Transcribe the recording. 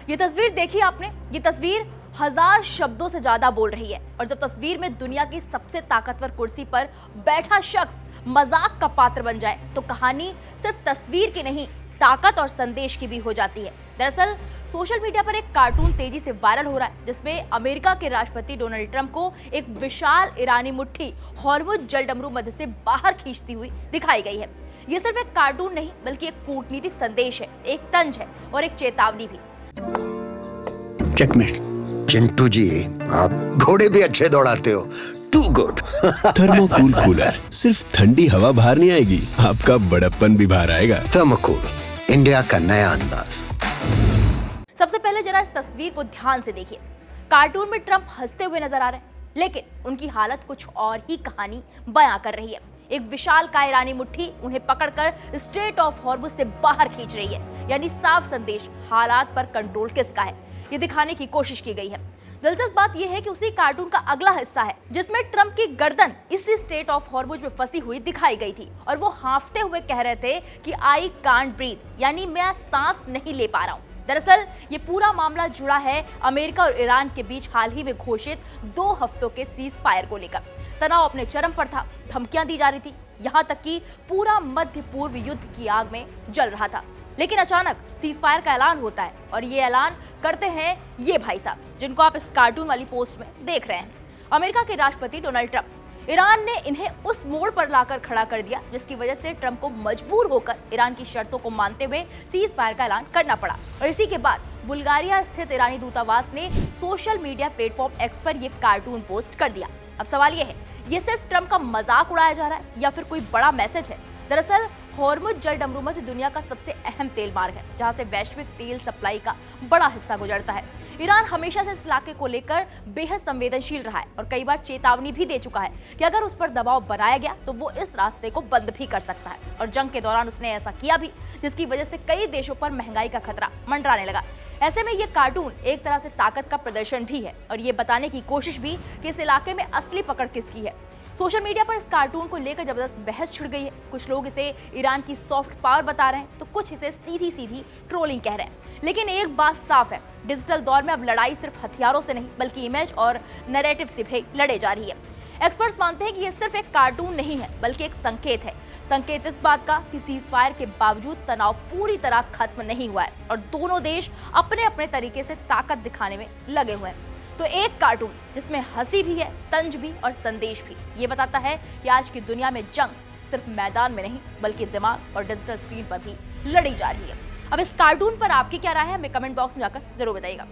ये तस्वीर देखी आपने? ये तस्वीर हजार शब्दों से ज्यादा बोल रही है। और जब तस्वीर में दुनिया की सबसे ताकतवर कुर्सी पर बैठा शख्स मजाक का पात्र बन जाए तो कहानी सिर्फ तस्वीर की नहीं, ताकत और संदेश की भी हो जाती है। दरअसल सोशल मीडिया पर एक कार्टून तेजी से वायरल हो रहा है जिसमें अमेरिका के राष्ट्रपति डोनाल्ड ट्रंप को एक विशाल ईरानी मुट्ठी हॉर्मुज जलडमरू मध्य से बाहर खींचती हुई दिखाई गई है। ये सिर्फ एक कार्टून नहीं बल्कि एक कूटनीतिक संदेश है, एक तंज है और एक चेतावनी भी। चेकमेट। चिंटू जी, आप घोड़े भी अच्छे दौड़ाते हो। To good. थर्मोकूल कूलर, सिर्फ ठंडी हवा बाहर नहीं आएगी, आपका बड़प्पन भी बाहर आएगा। थर्मोकूल, इंडिया का नया अंदाज। सबसे पहले जरा इस तस्वीर को ध्यान से देखिए। कार्टून में ट्रंप हंसते हुए नजर आ रहे हैं, लेकिन उनकी हालत कुछ और ही कहानी बयां कर रही है। एक विशाल काय ईरानी मुट्ठी उन्हें पकड़कर स्ट्रेट ऑफ हॉर्मुज से बाहर खींच रही है। यानी साफ संदेश, हालात पर कंट्रोल किसका है, ये दिखाने की कोशिश की गई है। दिलचस्प बात यह है कि उसी कार्टून का अगला हिस्सा है जिसमें ट्रंप की गर्दन इसी स्ट्रेट ऑफ हॉर्मुज में फंसी हुई दिखाई गई थी और वो हांफते हुए कह रहे थे कि आई कांट ब्रीथ, यानी मैं सांस नहीं ले पा रहा हूं। दरअसल ये पूरा मामला जुड़ा है अमेरिका और ईरान के बीच हाल ही में घोषित 2 हफ्तों के सीज फायर को लेकर। तनाव अपने चरम पर था, धमकियां दी जा रही थी, यहां तक कि पूरा मध्य पूर्व युद्ध की आग में जल रहा था। लेकिन अचानक सीज फायर का ऐलान होता है और ये ऐलान करते हैं ये भाई साहब जिनको आप इस कार्टून वाली पोस्ट में देख रहे हैं, अमेरिका के राष्ट्रपति डोनाल्ड ट्रंप। ईरान ने इन्हें उस मोड़ पर लाकर खड़ा कर दिया जिसकी वजह से ट्रंप को मजबूर होकर ईरान की शर्तों को मानते हुए सीज फायर का ऐलान करना पड़ा। और इसी के बाद बुल्गारिया स्थित ईरानी दूतावास ने सोशल मीडिया प्लेटफॉर्म एक्स पर यह कार्टून पोस्ट कर दिया। अब सवाल यह है, ये सिर्फ ट्रंप का मजाक उड़ाया जा रहा है या फिर कोई बड़ा मैसेज है? दरअसल हॉर्मुज जलडमरू मध्य दुनिया का सबसे अहम तेल मार्ग है जहां से वैश्विक तेल सप्लाई का बड़ा हिस्सा गुजरता है। ईरान हमेशा से इस इलाके को लेकर बेहद संवेदनशील रहा है और कई बार चेतावनी भी दे चुका है कि अगर उस पर दबाव बनाया गया तो वो इस रास्ते को बंद भी कर सकता है। और जंग के दौरान उसने ऐसा किया भी, जिसकी वजह से कई देशों पर महंगाई का खतरा मंडराने लगा। ऐसे में ये कार्टून एक तरह से ताकत का प्रदर्शन भी है और ये बताने की कोशिश भी कि इस इलाके में असली पकड़ किसकी है। सोशल मीडिया पर इस कार्टून को लेकर जबरदस्त बहस छिड़ गई है। कुछ लोग इसे ईरान की सॉफ्ट पावर बता रहे हैं तो कुछ इसे सीधी सीधी ट्रोलिंग कह रहे हैं। लेकिन एक बात साफ है, डिजिटल दौर में अब लड़ाई सिर्फ हथियारों से नहीं बल्कि इमेज और नैरेटिव से भी लड़े जा रही है। एक्सपर्ट्स मानते हैं कि यह सिर्फ एक कार्टून नहीं है बल्कि एक संकेत है। संकेत इस बात का कि सीज फायर के बावजूद तनाव पूरी तरह खत्म नहीं हुआ है और दोनों देश अपने अपने तरीके से ताकत दिखाने में लगे हुए हैं। तो एक कार्टून जिसमें हंसी भी है, तंज भी और संदेश भी, ये बताता है कि आज की दुनिया में जंग सिर्फ मैदान में नहीं बल्कि दिमाग और डिजिटल स्क्रीन पर भी लड़ी जा रही है। अब इस कार्टून पर आपकी क्या राय है, हमें कमेंट बॉक्स में जाकर जरूर बताइएगा।